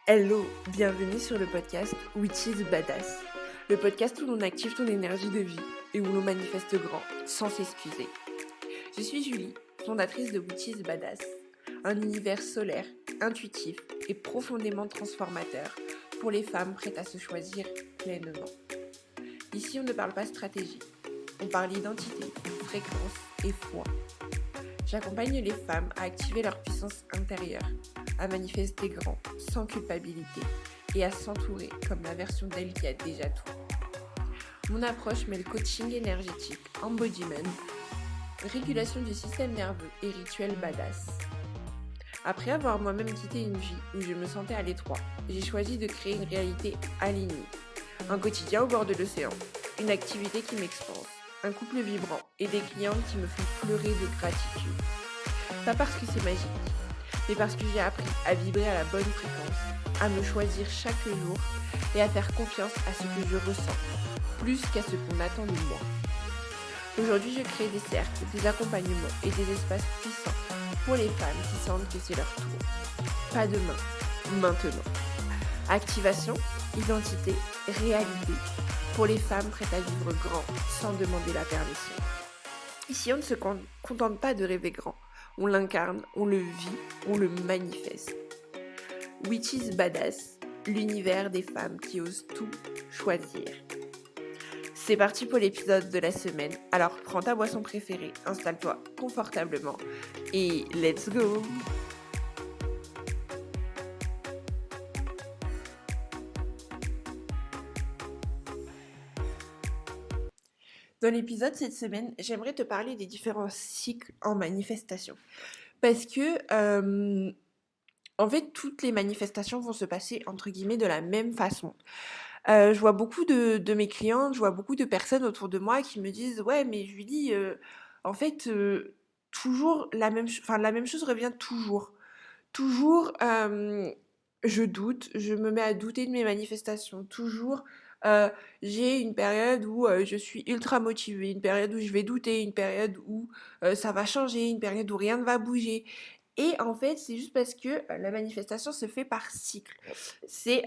Hello, bienvenue sur le podcast Which is Badass, le podcast où l'on active ton énergie de vie et où l'on manifeste grand sans s'excuser. Je suis Julie, fondatrice de Which is Badass, un univers solaire, intuitif et profondément transformateur pour les femmes prêtes à se choisir pleinement. Ici, on ne parle pas stratégie, on parle identité, fréquence et foi. J'accompagne les femmes à activer leur puissance intérieure, à manifester grand, sans culpabilité, et à s'entourer comme la version d'elle qui a déjà tout. Mon approche mêle coaching énergétique, embodiment, régulation du système nerveux et rituels badass. Après avoir moi-même quitté une vie où je me sentais à l'étroit, j'ai choisi de créer une réalité alignée. Un quotidien au bord de l'océan, une activité qui m'expanse, un couple vibrant et des clientes qui me font pleurer de gratitude. Pas parce que c'est magique, mais parce que j'ai appris à vibrer à la bonne fréquence, à me choisir chaque jour et à faire confiance à ce que je ressens, plus qu'à ce qu'on attend de moi. Aujourd'hui, je crée des cercles, des accompagnements et des espaces puissants pour les femmes qui sentent que c'est leur tour. Pas demain, maintenant. Activation, identité, réalité, pour les femmes prêtes à vivre grand sans demander la permission. Ici, on ne se contente pas de rêver grand. On l'incarne, on le vit, on le manifeste. Which is Badass, l'univers des femmes qui osent tout choisir. C'est parti pour l'épisode de la semaine. Alors prends ta boisson préférée, installe-toi confortablement et let's go! Dans l'épisode cette semaine, j'aimerais te parler des différents cycles en manifestation. Parce que, en fait, toutes les manifestations vont se passer, entre guillemets, de la même façon. Je vois beaucoup de mes clientes, je vois beaucoup de personnes autour de moi qui me disent: «Ouais, mais Julie, en fait, toujours la même chose revient toujours. Toujours, je doute, je me mets à douter de mes manifestations. Toujours, j'ai une période où, je suis ultra motivée, une période où je vais douter, une période où, ça va changer, une période où rien ne va bouger». Et en fait, c'est juste parce que, la manifestation se fait par cycle. C'est,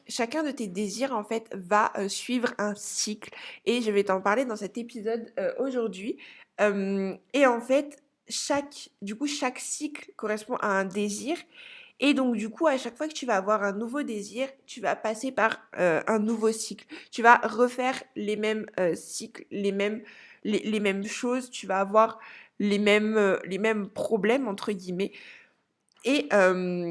chacun de tes désirs, en fait, va, suivre un cycle et je vais t'en parler dans cet épisode, aujourd'hui. Et en fait, chaque cycle correspond à un désir et donc du coup, à chaque fois que tu vas avoir un nouveau désir, tu vas passer par, un nouveau cycle. Tu vas refaire les mêmes, cycles, les mêmes choses, tu vas avoir les mêmes «problèmes» entre guillemets et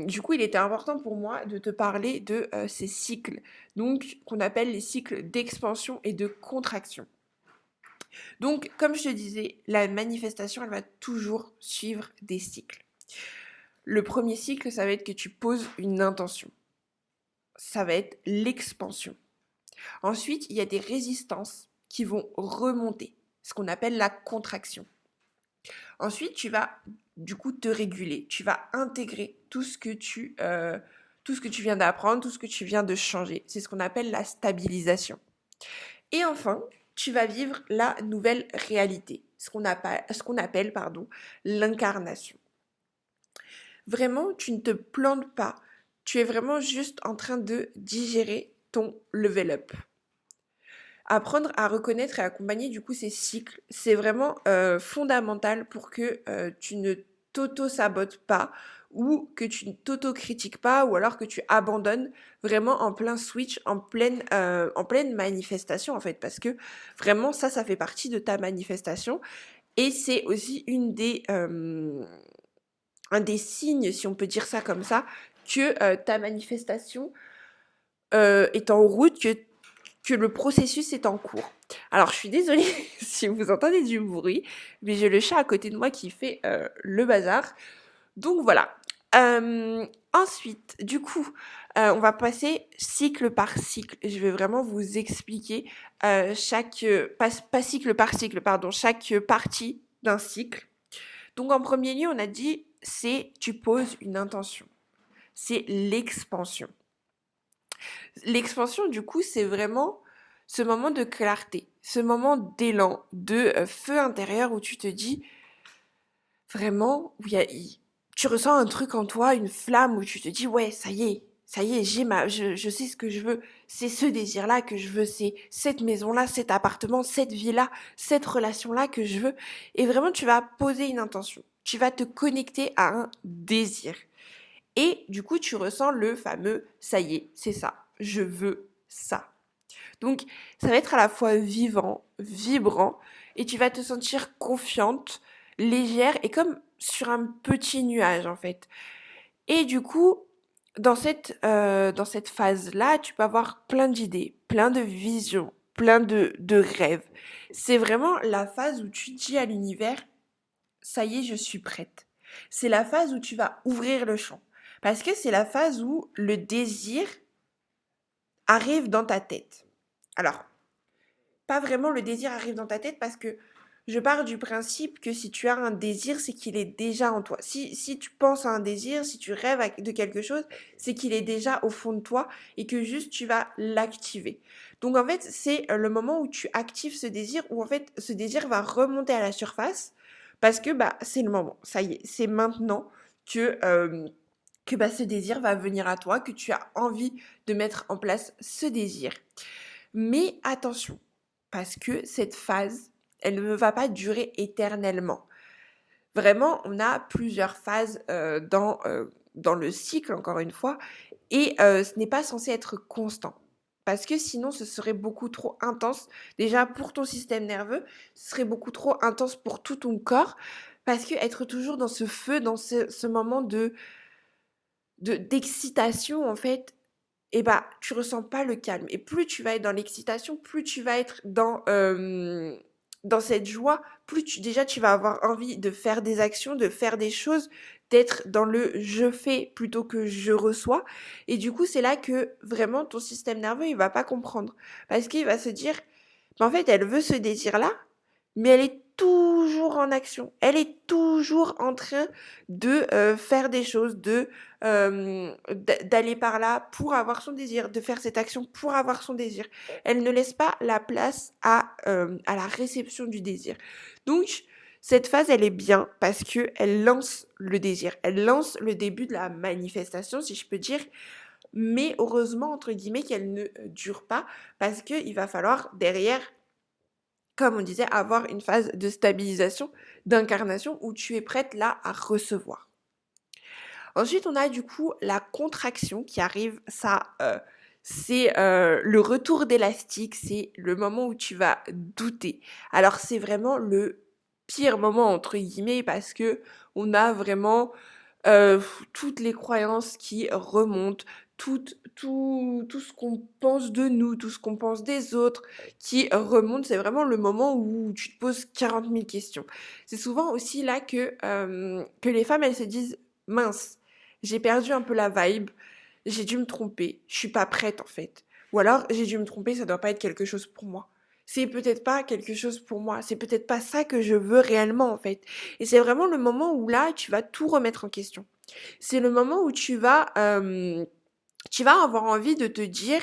du coup, il était important pour moi de te parler de, ces cycles, donc qu'on appelle les cycles d'expansion et de contraction. Donc comme je te disais, la manifestation, elle va toujours suivre des cycles. Le premier cycle, ça va être que tu poses une intention. Ça va être l'expansion. Ensuite, il y a des résistances qui vont remonter, ce qu'on appelle la contraction. Ensuite, tu vas du coup te réguler. Tu vas intégrer tout ce que tu viens d'apprendre, tout ce que tu viens de changer. C'est ce qu'on appelle la stabilisation. Et enfin, tu vas vivre la nouvelle réalité, ce qu'on appelle l'incarnation. Vraiment, tu ne te plantes pas. Tu es vraiment juste en train de digérer ton level up. Apprendre à reconnaître et accompagner du coup ces cycles, c'est vraiment fondamental pour que tu ne t'auto-sabotes pas ou que tu ne t'auto-critiques pas ou alors que tu abandonnes vraiment en plein switch, en pleine manifestation en fait, parce que vraiment ça fait partie de ta manifestation et c'est aussi un des signes, si on peut dire ça comme ça, que ta manifestation est en route, que le processus est en cours. Alors, je suis désolée si vous entendez du bruit, mais j'ai le chat à côté de moi qui fait le bazar. Donc voilà. Ensuite, du coup, on va passer cycle par cycle. Je vais vraiment vous expliquer pas cycle par cycle, pardon, chaque partie d'un cycle. Donc en premier lieu, on a dit, tu poses une intention. C'est l'expansion. L'expansion, du coup, c'est vraiment ce moment de clarté, ce moment d'élan, de feu intérieur où tu te dis vraiment, tu ressens un truc en toi, une flamme où tu te dis: «Ouais, ça y est, je sais ce que je veux. C'est ce désir-là que je veux, c'est cette maison-là, cet appartement, cette vie-là, cette relation-là que je veux» et vraiment tu vas poser une intention. Tu vas te connecter à un désir et du coup, tu ressens le fameux: «Ça y est, c'est ça, je veux ça». Donc ça va être à la fois vivant, vibrant et tu vas te sentir confiante, légère et comme sur un petit nuage en fait. Et du coup, dans cette phase-là, tu peux avoir plein d'idées, plein de visions, plein de rêves. C'est vraiment la phase où tu dis à l'univers: «Ça y est, je suis prête». C'est la phase où tu vas ouvrir le champ. Parce que c'est la phase où le désir arrive dans ta tête. Alors, pas vraiment le désir arrive dans ta tête parce que je pars du principe que si tu as un désir, c'est qu'il est déjà en toi. Si tu penses à un désir, si tu rêves de quelque chose, c'est qu'il est déjà au fond de toi et que juste tu vas l'activer. Donc en fait, c'est le moment où tu actives ce désir, où en fait ce désir va remonter à la surface parce que bah c'est le moment. Ça y est, c'est maintenant que bah, ce désir va venir à toi, que tu as envie de mettre en place ce désir. Mais attention, parce que cette phase, elle ne va pas durer éternellement. Vraiment, on a plusieurs phases dans le cycle, encore une fois, et ce n'est pas censé être constant. Parce que sinon, ce serait beaucoup trop intense. Déjà, pour ton système nerveux, ce serait beaucoup trop intense pour tout ton corps. Parce que être toujours dans ce feu, dans ce moment d'excitation, en fait, et bah, tu ressens pas le calme. Et plus tu vas être dans l'excitation, plus tu vas être dans cette joie, déjà tu vas avoir envie de faire des actions, de faire des choses, d'être dans le je fais plutôt que je reçois. Et du coup, c'est là que vraiment ton système nerveux, il va pas comprendre. Parce qu'il va se dire, mais en fait, elle veut ce désir-là, mais elle est toujours en action. Elle est toujours en train de faire des choses, d'aller par là pour avoir son désir, de faire cette action pour avoir son désir. Elle ne laisse pas la place à la réception du désir. Donc, cette phase, elle est bien parce que elle lance le désir. Elle lance le début de la manifestation, si je peux dire. Mais heureusement, entre guillemets, qu'elle ne dure pas parce qu'il va falloir derrière comme on disait, avoir une phase de stabilisation, d'incarnation où tu es prête là à recevoir. Ensuite, on a du coup la contraction qui arrive. Ça, c'est le retour d'élastique, c'est le moment où tu vas douter. Alors, c'est vraiment le pire moment, entre guillemets, parce que on a vraiment toutes les croyances qui remontent, tout ce qu'on pense de nous, tout ce qu'on pense des autres qui remonte. C'est vraiment le moment où tu te poses 40 000 questions. C'est souvent aussi là que les femmes, elles se disent: «Mince, j'ai perdu un peu la vibe, j'ai dû me tromper, je suis pas prête en fait. Ou alors j'ai dû me tromper, ça doit pas être quelque chose pour moi. C'est peut-être pas quelque chose pour moi, c'est peut-être pas ça que je veux réellement en fait». Et c'est vraiment le moment où là, tu vas tout remettre en question. C'est le moment où tu vas avoir envie de te dire: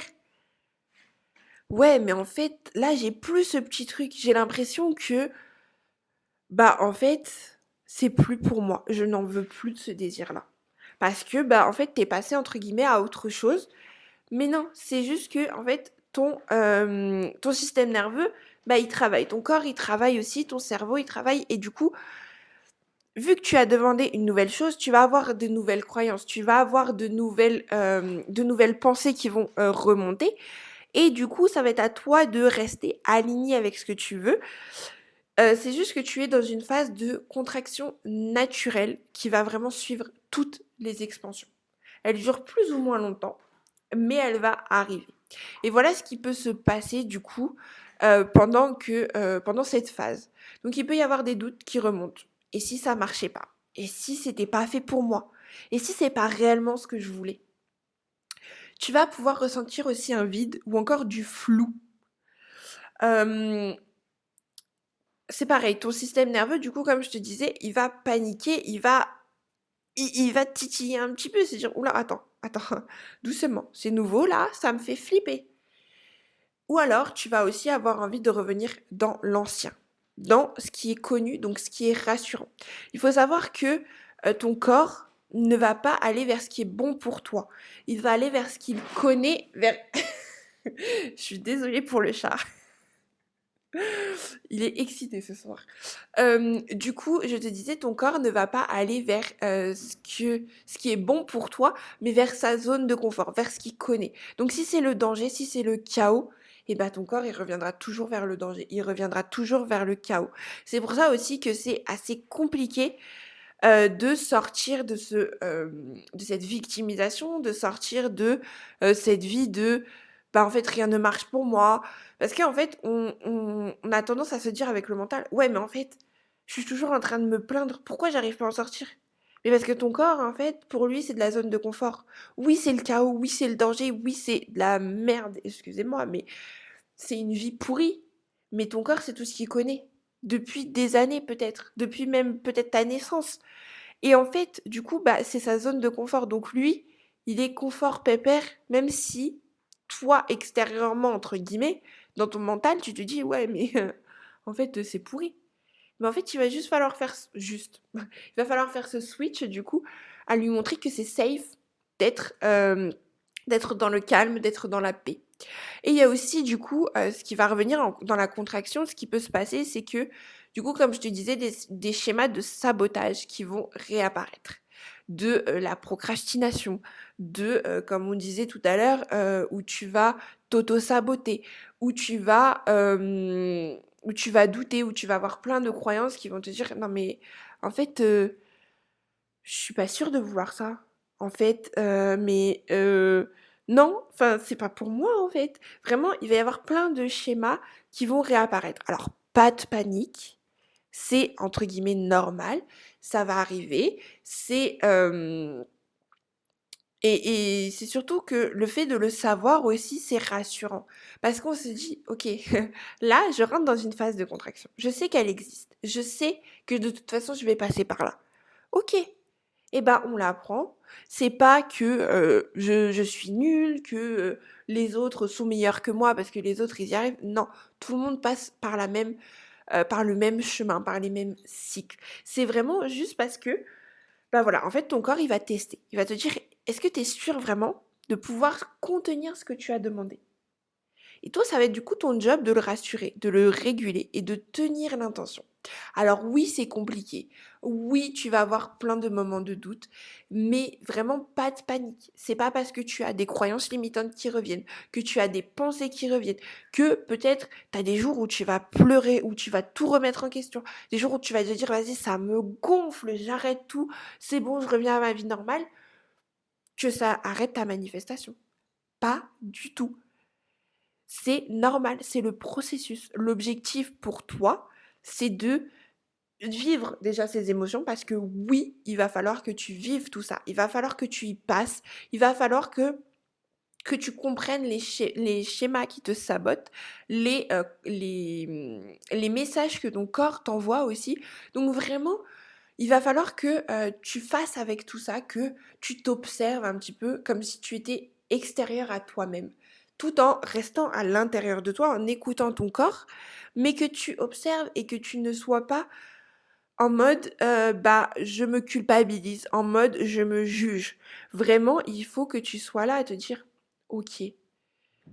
«Ouais, mais en fait, là, j'ai plus ce petit truc. J'ai l'impression que, bah, en fait, c'est plus pour moi. Je n'en veux plus de ce désir-là». Parce que, bah, en fait, t'es passé entre guillemets à autre chose. Mais non, c'est juste que, en fait, ton système nerveux, bah, il travaille. Ton corps, il travaille aussi, ton cerveau, il travaille. Et du coup, vu que tu as demandé une nouvelle chose, tu vas avoir de nouvelles croyances, tu vas avoir de nouvelles pensées qui vont remonter. Et du coup, ça va être à toi de rester aligné avec ce que tu veux. C'est juste que tu es dans une phase de contraction naturelle qui va vraiment suivre toutes les expansions. Elle dure plus ou moins longtemps, mais elle va arriver. Et voilà ce qui peut se passer du coup pendant cette phase. Donc il peut y avoir des doutes qui remontent. Et si ça marchait pas? Et si c'était pas fait pour moi? Et si c'est pas réellement ce que je voulais? Tu vas pouvoir ressentir aussi un vide ou encore du flou. Euh, c'est pareil, ton système nerveux, du coup, comme je te disais, il va paniquer, il va titiller un petit peu, se dire: «Oula, attends, doucement, c'est nouveau là, ça me fait flipper». Ou alors, tu vas aussi avoir envie de revenir dans l'ancien, dans ce qui est connu, donc ce qui est rassurant. Il faut savoir que ton corps ne va pas aller vers ce qui est bon pour toi. Il va aller vers ce qu'il connaît, vers... Je suis désolée pour le chat. Il est excité ce soir. Du coup, je te disais, ton corps ne va pas aller vers ce qui est bon pour toi, mais vers sa zone de confort, vers ce qu'il connaît. Donc si c'est le danger, si c'est le chaos, et ben ton corps il reviendra toujours vers le danger, il reviendra toujours vers le chaos. C'est pour ça aussi que c'est assez compliqué de sortir de cette victimisation, de sortir de cette vie de bah en fait rien ne marche pour moi. Parce qu'en fait, on a tendance à se dire avec le mental, ouais, mais en fait, je suis toujours en train de me plaindre, pourquoi j'arrive pas à en sortir? Mais parce que ton corps, en fait, pour lui, c'est de la zone de confort. Oui, c'est le chaos, oui, c'est le danger, oui, c'est de la merde, excusez-moi, mais c'est une vie pourrie. Mais ton corps, c'est tout ce qu'il connaît. Depuis des années peut-être, depuis même peut-être ta naissance. Et en fait, du coup, bah, c'est sa zone de confort. Donc lui, il est confort pépère, même si toi, extérieurement, entre guillemets, dans ton mental, tu te dis, ouais, mais en fait, c'est pourri. Mais en fait, il va juste falloir faire, juste, il va falloir faire ce switch, du coup, à lui montrer que c'est safe d'être d'être dans le calme, d'être dans la paix. Et il y a aussi, du coup, ce qui va revenir dans la contraction, ce qui peut se passer, c'est que, du coup, comme je te disais, des schémas de sabotage qui vont réapparaître. De la procrastination, de, comme on disait tout à l'heure, où tu vas t'auto-saboter, où tu vas douter, où tu vas avoir plein de croyances qui vont te dire, non mais en fait, je suis pas sûre de vouloir ça. En fait, non, enfin, c'est pas pour moi, en fait. Vraiment, il va y avoir plein de schémas qui vont réapparaître. Alors, pas de panique, c'est entre guillemets normal, ça va arriver. Et c'est surtout que le fait de le savoir aussi, c'est rassurant. Parce qu'on se dit, ok, là, je rentre dans une phase de contraction. Je sais qu'elle existe. Je sais que de toute façon, je vais passer par là. Ok, eh ben, on l'apprend. C'est pas que je suis nulle, que les autres sont meilleurs que moi parce que les autres ils y arrivent. Non, tout le monde passe par par le même chemin, par les mêmes cycles. C'est vraiment juste parce que, bah voilà, en fait, ton corps il va tester. Il va te dire, est-ce que tu es sûr vraiment de pouvoir contenir ce que tu as demandé? Et toi, ça va être du coup ton job de le rassurer, de le réguler et de tenir l'intention. Alors oui, c'est compliqué. Oui, tu vas avoir plein de moments de doute, mais vraiment pas de panique. C'est pas parce que tu as des croyances limitantes qui reviennent, que tu as des pensées qui reviennent, que peut-être tu as des jours où tu vas pleurer, où tu vas tout remettre en question, des jours où tu vas te dire vas-y, ça me gonfle, j'arrête tout, c'est bon, je reviens à ma vie normale, que ça arrête ta manifestation. Pas du tout. C'est normal, c'est le processus. L'objectif pour toi, c'est de vivre déjà ces émotions parce que oui, il va falloir que tu vives tout ça. Il va falloir que tu y passes. Il va falloir que tu comprennes les schémas qui te sabotent, les messages que ton corps t'envoie aussi. Donc vraiment, il va falloir que tu fasses avec tout ça, que tu t'observes un petit peu comme si tu étais extérieur à toi-même, tout en restant à l'intérieur de toi, en écoutant ton corps, mais que tu observes et que tu ne sois pas en mode bah je me culpabilise, en mode je me juge. Vraiment, il faut que tu sois là à te dire ok,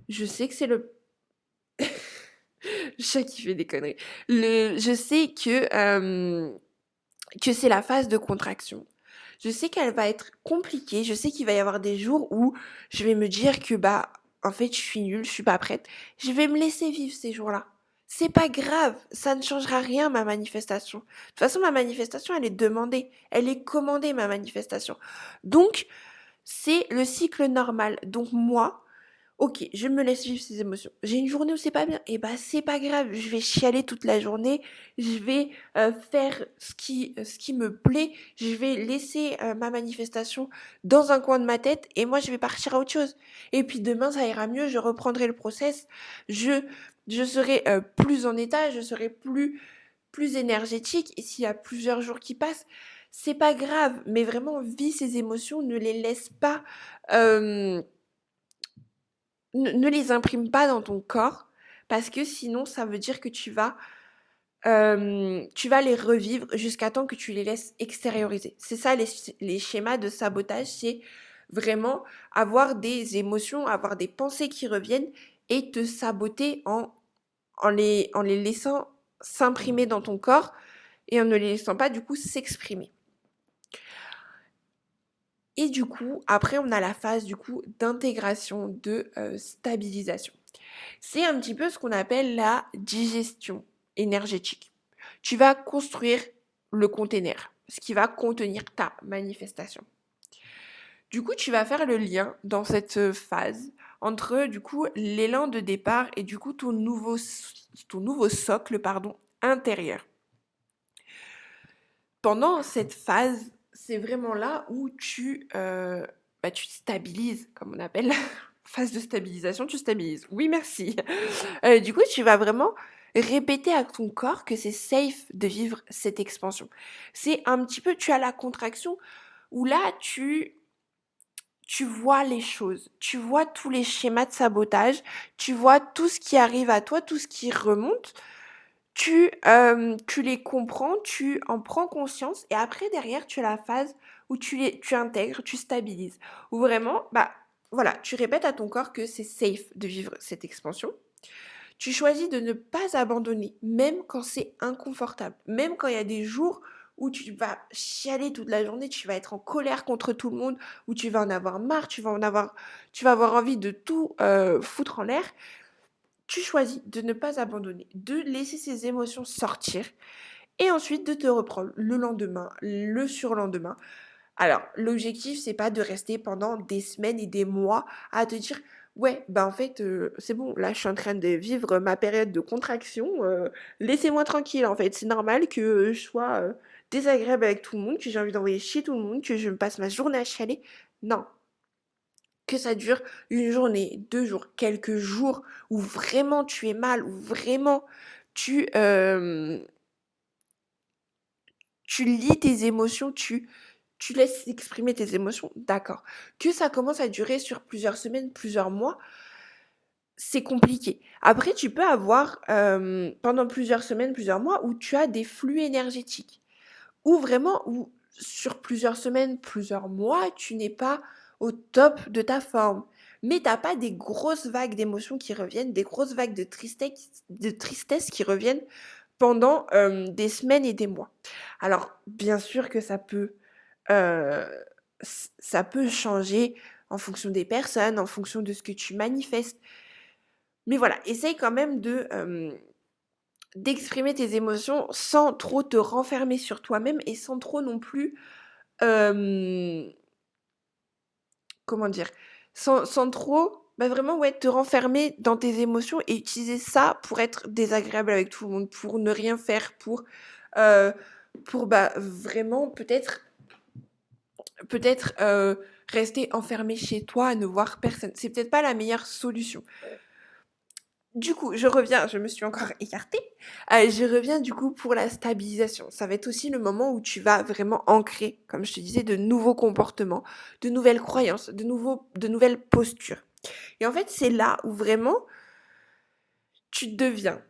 je sais que c'est le chat qui fait des conneries. Je sais que c'est la phase de contraction. Je sais qu'elle va être compliquée, je sais qu'il va y avoir des jours où je vais me dire que bah en fait je suis nulle, je suis pas prête. Je vais me laisser vivre ces jours-là. C'est pas grave, ça ne changera rien ma manifestation. De toute façon ma manifestation elle est demandée, elle est commandée ma manifestation. Donc c'est le cycle normal. Donc moi, OK, je me laisse vivre ces émotions. J'ai une journée où c'est pas bien, et bah, c'est pas grave, je vais chialer toute la journée, je vais, faire ce qui me plaît, je vais laisser, ma manifestation dans un coin de ma tête et moi je vais partir à autre chose. Et puis demain ça ira mieux, je reprendrai le process, je je serai, plus en état, je serai plus énergétique et s'il y a plusieurs jours qui passent, c'est pas grave, mais vraiment vis ces émotions, ne les laisse pas, hem ne les imprime pas dans ton corps parce que sinon ça veut dire que tu vas tu vas les revivre jusqu'à temps que tu les laisses extérioriser. C'est ça les schémas de sabotage, c'est vraiment avoir des émotions, avoir des pensées qui reviennent et te saboter en les laissant s'imprimer dans ton corps et en ne les laissant pas du coup s'exprimer. Et du coup, après, on a la phase du coup d'intégration, de stabilisation. C'est un petit peu ce qu'on appelle la digestion énergétique. Tu vas construire le container, ce qui va contenir ta manifestation. Du coup, tu vas faire le lien dans cette phase entre du coup l'élan de départ et du coup ton nouveau socle intérieur. Pendant cette phase, c'est vraiment là où tu stabilises, comme on appelle, phase de stabilisation, tu stabilises. Oui, merci. Du coup, tu vas vraiment répéter à ton corps que c'est safe de vivre cette expansion. C'est un petit peu, tu as la contraction où là, tu vois les choses, tu vois tous les schémas de sabotage, tu vois tout ce qui arrive à toi, tout ce qui remonte, tu les comprends, tu en prends conscience et après derrière tu as la phase où tu intègres, tu stabilises. Où vraiment, voilà, tu répètes à ton corps que c'est safe de vivre cette expansion. Tu choisis de ne pas abandonner, même quand c'est inconfortable, même quand il y a des jours où tu vas chialer toute la journée, tu vas être en colère contre tout le monde, où tu vas en avoir marre, tu vas avoir envie de tout foutre en l'air. Tu choisis de ne pas abandonner, de laisser ces émotions sortir et ensuite de te reprendre le lendemain, le surlendemain. Alors, l'objectif, c'est pas de rester pendant des semaines et des mois à te dire ouais, en fait, c'est bon, là, je suis en train de vivre ma période de contraction, laissez-moi tranquille, en fait. C'est normal que je sois désagréable avec tout le monde, que j'ai envie d'envoyer chier tout le monde, que je me passe ma journée à chialer. Non, que ça dure une journée, 2 jours, quelques jours où vraiment tu es mal, où vraiment tu, hem, tu lis tes émotions, tu laisses exprimer tes émotions, d'accord. Que ça commence à durer sur plusieurs semaines, plusieurs mois, c'est compliqué. Après, tu peux avoir, pendant plusieurs semaines, plusieurs mois où tu as des flux énergétiques. Où sur plusieurs semaines, plusieurs mois, tu n'es pas au top de ta forme. Mais t'as pas des grosses vagues d'émotions qui reviennent, des grosses vagues de tristesse qui reviennent pendant des semaines et des mois. Alors, bien sûr que euh, ça peut changer en fonction des personnes, en fonction de ce que tu manifestes. Mais voilà, essaye quand même d'exprimer tes émotions sans trop te renfermer sur toi-même et sans trop non plus, hem, comment dire? Sans trop, vraiment, ouais, te renfermer dans tes émotions et utiliser ça pour être désagréable avec tout le monde, pour ne rien faire, heu, vraiment rester enfermé chez toi à ne voir personne. C'est peut-être pas la meilleure solution. Du coup, je reviens, je me suis encore écartée. Je reviens du coup pour la stabilisation. Ça va être aussi le moment où tu vas vraiment ancrer, comme je te disais, de nouveaux comportements, de nouvelles croyances, de nouvelles postures. Et en fait, c'est là où vraiment tu deviens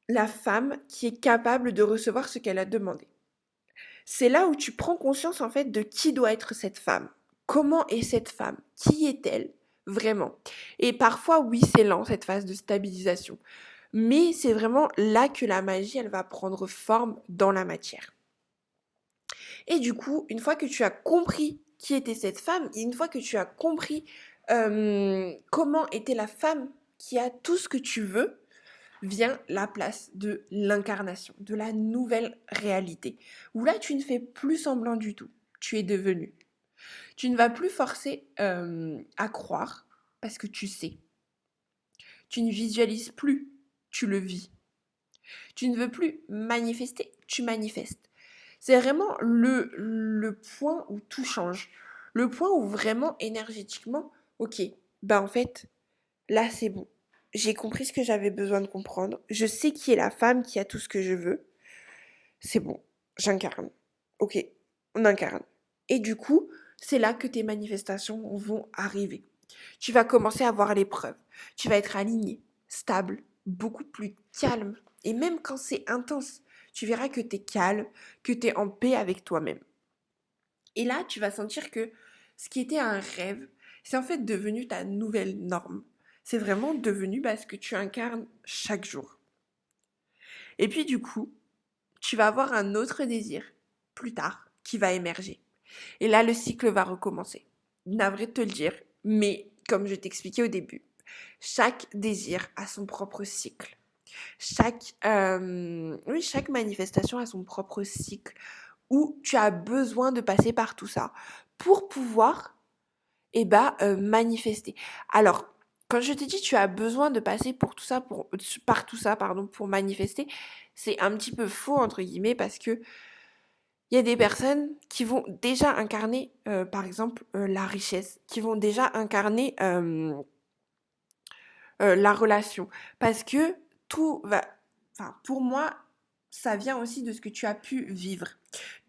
la femme qui est capable de recevoir ce qu'elle a demandé. C'est là où tu prends conscience en fait de qui doit être cette femme. Comment est cette femme? Qui est-elle vraiment? Et parfois, oui, c'est lent cette phase de stabilisation. Mais c'est vraiment là que la magie, elle va prendre forme dans la matière. Et du coup, une fois que tu as compris qui était cette femme, et une fois que tu as compris comment était la femme qui a tout ce que tu veux, vient la place de l'incarnation, de la nouvelle réalité, où là, tu ne fais plus semblant du tout. Tu es devenu. Tu ne vas plus forcer à croire parce que tu sais. Tu ne visualises plus, tu le vis. Tu ne veux plus manifester, tu manifestes. C'est vraiment le point où tout change. Le point où vraiment énergétiquement, ok, en fait, là c'est bon. J'ai compris ce que j'avais besoin de comprendre. Je sais qui est la femme qui a tout ce que je veux. C'est bon, j'incarne. Ok, on incarne. Et du coup, c'est là que tes manifestations vont arriver. Tu vas commencer à voir les preuves. Tu vas être aligné, stable, beaucoup plus calme, Et même quand c'est intense, tu verras que tu es calme, que tu es en paix avec toi-même. Et là, tu vas sentir que ce qui était un rêve, c'est en fait devenu ta nouvelle norme. C'est vraiment devenu ce que tu incarnes chaque jour. Et puis du coup, tu vas avoir un autre désir plus tard qui va émerger. Et là, le cycle va recommencer. Navré de te le dire, mais comme je t'expliquais au début, chaque désir a son propre cycle. Chaque manifestation a son propre cycle où tu as besoin de passer par tout ça pour pouvoir manifester. Alors, quand je te dis tu as besoin de passer par tout ça, pardon, pour manifester, c'est un petit peu faux entre guillemets parce que il y a des personnes qui vont déjà incarner, par exemple, la richesse, qui vont déjà incarner la relation. Parce que tout va... Enfin, pour moi, ça vient aussi de ce que tu as pu vivre,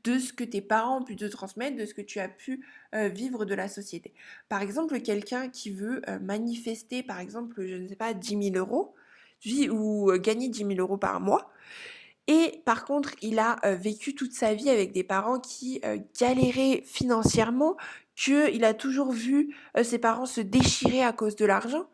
de ce que tes parents ont pu te transmettre, de ce que tu as pu vivre de la société. Par exemple, quelqu'un qui veut manifester, par exemple, je ne sais pas, 10 000 euros, ou gagner 10 000 euros par mois, et par contre, il a vécu toute sa vie avec des parents qui galéraient financièrement, qu'il a toujours vu ses parents se déchirer à cause de l'argent,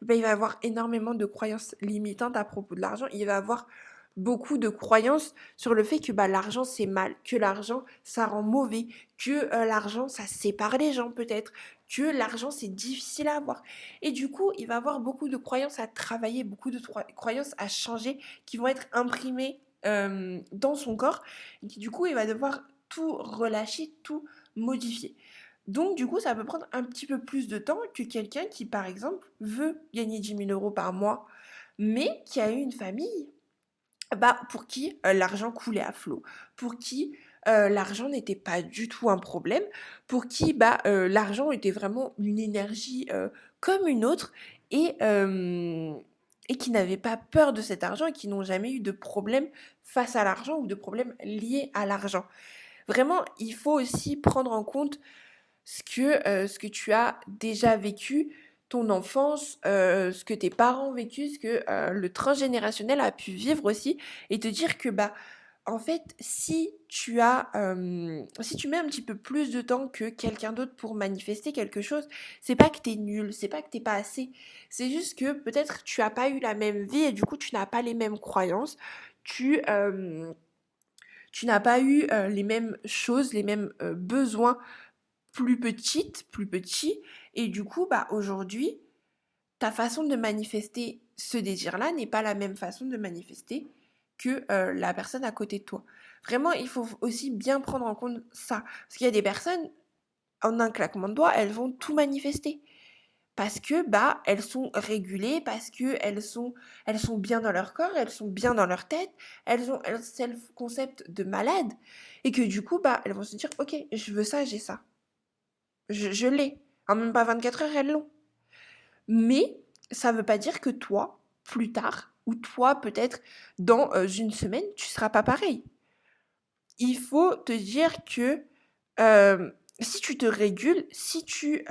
il va avoir énormément de croyances limitantes à propos de l'argent. Il va avoir beaucoup de croyances sur le fait que l'argent c'est mal, que l'argent ça rend mauvais, que l'argent ça sépare les gens peut-être, que l'argent c'est difficile à avoir. Et du coup, il va avoir beaucoup de croyances à travailler, beaucoup de croyances à changer qui vont être imprimées dans son corps. Et qui, du coup, il va devoir tout relâcher, tout modifier. Donc, du coup, ça peut prendre un petit peu plus de temps que quelqu'un qui, par exemple, veut gagner 10 000 euros par mois, mais qui a eu une famille pour qui l'argent coulait à flot, pour qui l'argent n'était pas du tout un problème, pour qui l'argent était vraiment une énergie comme une autre et, euh, et qui n'avaient pas peur de cet argent et qui n'ont jamais eu de problème face à l'argent ou de problème lié à l'argent. Vraiment, il faut aussi prendre en compte ce que tu as déjà vécu, ton enfance, ce que tes parents ont vécu, ce que le transgénérationnel a pu vivre aussi, et te dire que en fait, si tu mets un petit peu plus de temps que quelqu'un d'autre pour manifester quelque chose, c'est pas que t'es nul, c'est pas que t'es pas assez, c'est juste que peut-être tu as pas eu la même vie et du coup tu n'as pas les mêmes croyances, tu tu n'as pas eu les mêmes choses, les mêmes besoins plus petit, et du coup, aujourd'hui, ta façon de manifester ce désir-là n'est pas la même façon de manifester que la personne à côté de toi. Vraiment, il faut aussi bien prendre en compte ça. Parce qu'il y a des personnes, en un claquement de doigts, elles vont tout manifester. Parce que, elles sont régulées, parce que elles sont bien dans leur corps, elles sont bien dans leur tête, elles ont un self-concept de malade, et que du coup, elles vont se dire, ok, je veux ça, j'ai ça. Je l'ai. En même pas 24 heures, elles l'ont. Mais ça ne veut pas dire que toi, plus tard, ou toi, peut-être dans une semaine, tu ne seras pas pareil. Il faut te dire que si tu te régules, si tu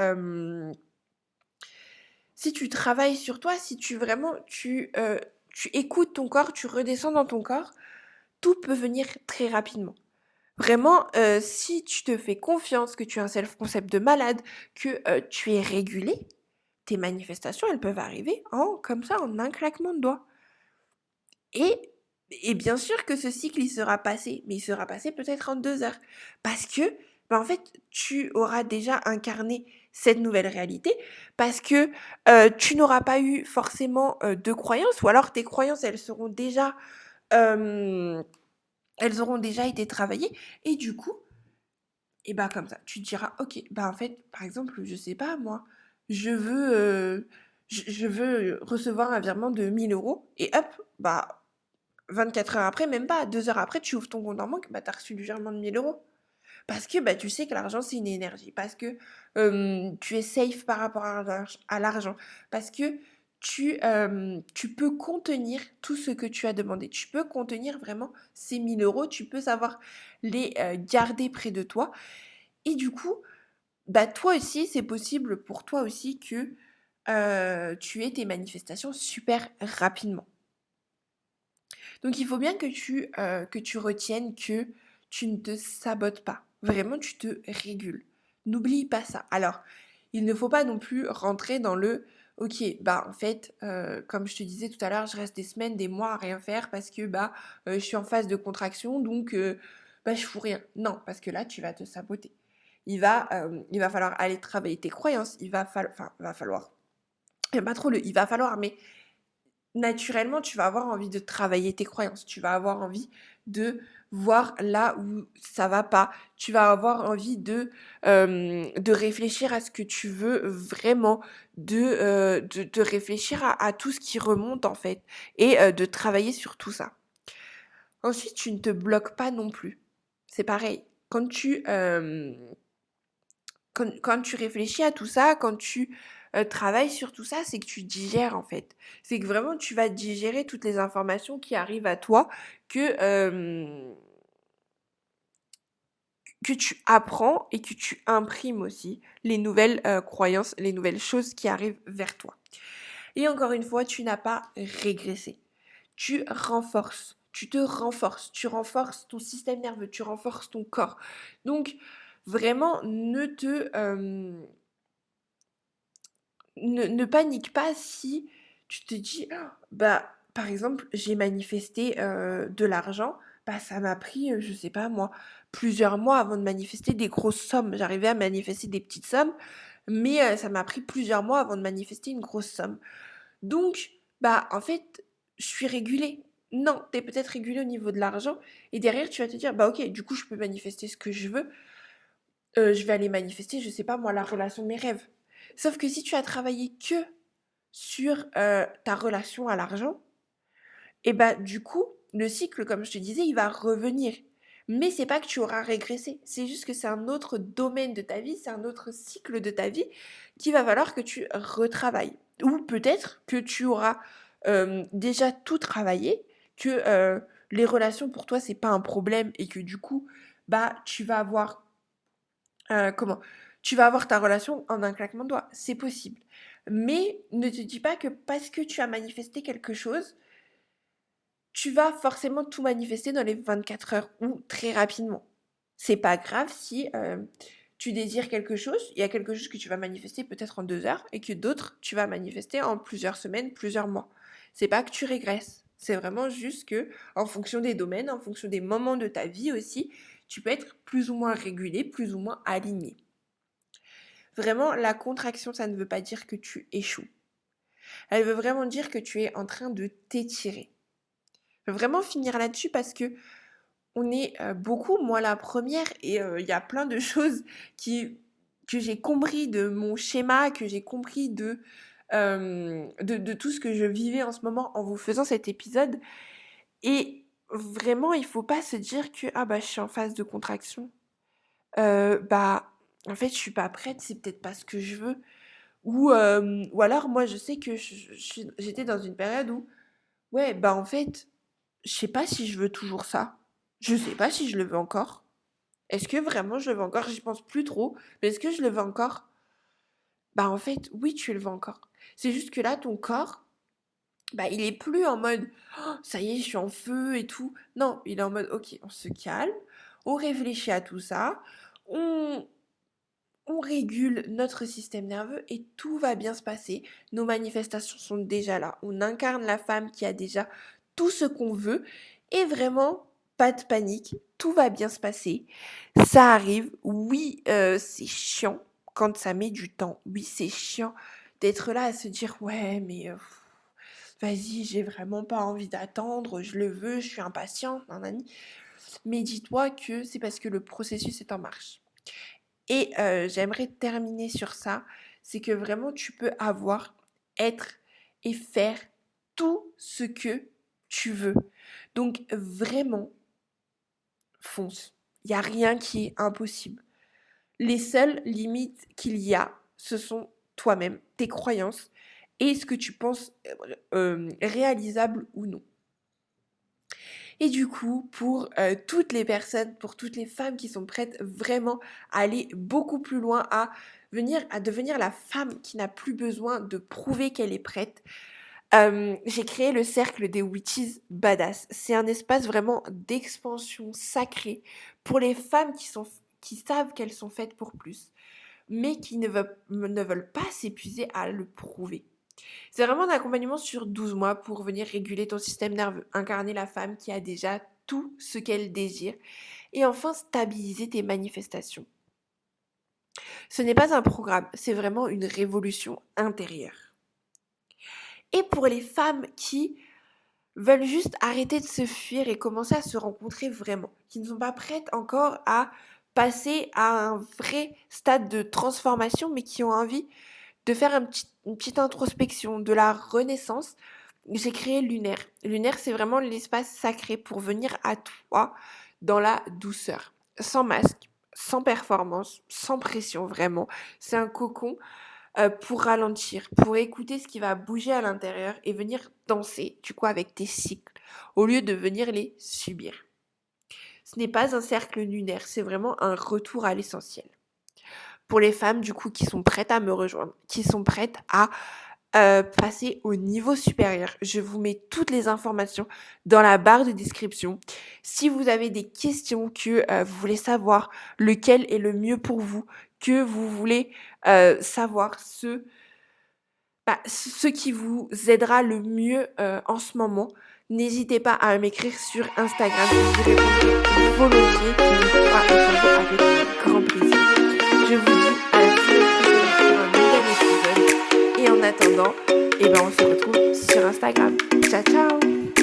travailles sur toi, si tu vraiment, tu écoutes ton corps, tu redescends dans ton corps, tout peut venir très rapidement. Vraiment, si tu te fais confiance, que tu as un self-concept de malade, que tu es régulé, tes manifestations, elles peuvent arriver comme ça, en un claquement de doigts. Et, et bien sûr que ce cycle, il sera passé, mais il sera passé peut-être en 2 heures. Parce que, en fait, tu auras déjà incarné cette nouvelle réalité, parce que tu n'auras pas eu forcément de croyances, ou alors tes croyances, euh, elles auront déjà été travaillées, et du coup, et comme ça, tu te diras, ok, en fait, par exemple, je sais pas, moi, je veux, je veux recevoir un virement de 1 000 euros, et hop, 24 heures après, même pas, 2 heures après, tu ouvres ton compte en banque, t'as reçu du virement de 1 000 euros. Parce que tu sais que l'argent, c'est une énergie, parce que tu es safe par rapport à l'argent, parce que tu peux contenir tout ce que tu as demandé. Tu peux contenir vraiment ces 1 000 euros, tu peux savoir les garder près de toi. Et du coup, toi aussi, c'est possible pour toi aussi que tu aies tes manifestations super rapidement. Donc il faut bien que tu retiennes que tu ne te sabotes pas. Vraiment, tu te régules. N'oublie pas ça. Alors, il ne faut pas non plus rentrer dans le ok, bah en fait, comme je te disais tout à l'heure, je reste des semaines, des mois à rien faire parce que bah je suis en phase de contraction, donc bah je fous rien. Non, parce que là, tu vas te saboter. Il va falloir aller travailler tes croyances. Va falloir. Pas trop il va falloir, mais naturellement, tu vas avoir envie de travailler tes croyances. Tu vas avoir envie de voir là où ça va pas. Tu vas avoir envie de réfléchir à ce que tu veux vraiment, de réfléchir à tout ce qui remonte en fait et de travailler sur tout ça. Ensuite, tu ne te bloques pas non plus. C'est pareil. Quand tu réfléchis à tout ça, quand tu travailles sur tout ça, c'est que tu digères en fait. C'est que vraiment tu vas digérer toutes les informations qui arrivent à toi, que, euh, que tu apprends et que tu imprimes aussi les nouvelles croyances, les nouvelles choses qui arrivent vers toi. Et encore une fois, tu n'as pas régressé. Tu renforces. Tu renforces ton système nerveux, tu renforces ton corps. Donc, vraiment, ne panique pas si tu te dis, ah, bah, par exemple, j'ai manifesté de l'argent, bah, ça m'a pris, je sais pas moi, plusieurs mois avant de manifester des grosses sommes. J'arrivais à manifester des petites sommes, mais ça m'a pris plusieurs mois avant de manifester une grosse somme. Donc, bah, en fait, je suis régulée. Non, t'es peut-être régulée au niveau de l'argent, et derrière, tu vas te dire, bah ok, du coup, je peux manifester ce que je veux, je vais aller manifester, je sais pas moi, la relation de mes rêves. Sauf que si tu as travaillé que sur ta relation à l'argent, et bah du coup, le cycle, comme je te disais, il va revenir. Mais c'est pas que tu auras régressé, c'est juste que c'est un autre domaine de ta vie, c'est un autre cycle de ta vie qu'il va falloir que tu retravailles. Ou peut-être que tu auras déjà tout travaillé, que les relations pour toi c'est pas un problème et que du coup, bah tu vas avoir comment? Tu vas avoir ta relation en un claquement de doigts, c'est possible. Mais ne te dis pas que parce que tu as manifesté quelque chose, tu vas forcément tout manifester dans les 24 heures ou très rapidement. C'est pas grave si tu désires quelque chose, il y a quelque chose que tu vas manifester peut-être en 2 heures et que d'autres tu vas manifester en plusieurs semaines, plusieurs mois. C'est pas que tu régresses, c'est vraiment juste que en fonction des domaines, en fonction des moments de ta vie aussi, tu peux être plus ou moins régulé, plus ou moins aligné. Vraiment, la contraction, ça ne veut pas dire que tu échoues. Elle veut vraiment dire que tu es en train de t'étirer. Je veux vraiment finir là-dessus parce que on est beaucoup, moi la première, et il y a plein de choses qui, que j'ai compris de mon schéma, que j'ai compris de tout ce que je vivais en ce moment en vous faisant cet épisode. Et vraiment, il faut pas se dire que ah bah je suis en phase de contraction. Bah en fait je suis pas prête, c'est peut-être pas ce que je veux. Ou alors moi je sais que j'étais dans une période où ouais bah en fait je sais pas si je veux toujours ça. Je sais pas si je le veux encore. Est-ce que vraiment je le veux encore? J'y pense plus trop. Mais est-ce que je le veux encore? Bah en fait, oui, tu le veux encore. C'est juste que là, ton corps, bah il est plus en mode oh, ça y est, je suis en feu et tout. Non, il est en mode ok, on se calme, on réfléchit à tout ça, on, on régule notre système nerveux et tout va bien se passer. Nos manifestations sont déjà là. On incarne la femme qui a déjà tout ce qu'on veut et vraiment, pas de panique, tout va bien se passer. Ça arrive, oui, c'est chiant quand ça met du temps. Oui, c'est chiant d'être là à se dire ouais, mais vas-y, j'ai vraiment pas envie d'attendre, je le veux, je suis impatiente, nanani. Mais dis-toi que c'est parce que le processus est en marche. Et j'aimerais terminer sur ça, c'est que vraiment tu peux avoir, être et faire tout ce que tu veux. Donc vraiment, fonce. Il y a rien qui est impossible. Les seules limites qu'il y a, ce sont toi-même, tes croyances et ce que tu penses réalisable ou non. Et du coup, pour toutes les personnes, pour toutes les femmes qui sont prêtes vraiment à aller beaucoup plus loin, à devenir la femme qui n'a plus besoin de prouver qu'elle est prête, J'ai créé le cercle des witches badass. C'est un espace vraiment d'expansion sacrée pour les femmes qui savent qu'elles sont faites pour plus, mais qui ne veulent pas s'épuiser à le prouver. C'est vraiment un accompagnement sur 12 mois pour venir réguler ton système nerveux, incarner la femme qui a déjà tout ce qu'elle désire et enfin stabiliser tes manifestations. Ce n'est pas un programme, c'est vraiment une révolution intérieure. Et pour les femmes qui veulent juste arrêter de se fuir et commencer à se rencontrer vraiment, qui ne sont pas prêtes encore à passer à un vrai stade de transformation, mais qui ont envie de faire une petite introspection, de la renaissance, j'ai créé Lunaire. Lunaire, c'est vraiment l'espace sacré pour venir à toi dans la douceur, sans masque, sans performance, sans pression, vraiment. C'est un cocon pour ralentir, pour écouter ce qui va bouger à l'intérieur et venir danser, du coup, avec tes cycles, au lieu de venir les subir. Ce n'est pas un cercle lunaire, c'est vraiment un retour à l'essentiel. Pour les femmes, du coup, qui sont prêtes à me rejoindre, qui sont prêtes à passer au niveau supérieur. Je vous mets toutes les informations dans la barre de description. Si vous avez des questions que vous voulez savoir lequel est le mieux pour vous, que vous voulez savoir ce qui vous aidera le mieux en ce moment, n'hésitez pas à m'écrire sur Instagram. Je vous répondrai volontiers et on pourra échanger avec grand plaisir. Je vous dis à la semaine prochaine pour un nouvel épisode. Et en attendant, on se retrouve sur Instagram. Ciao, ciao!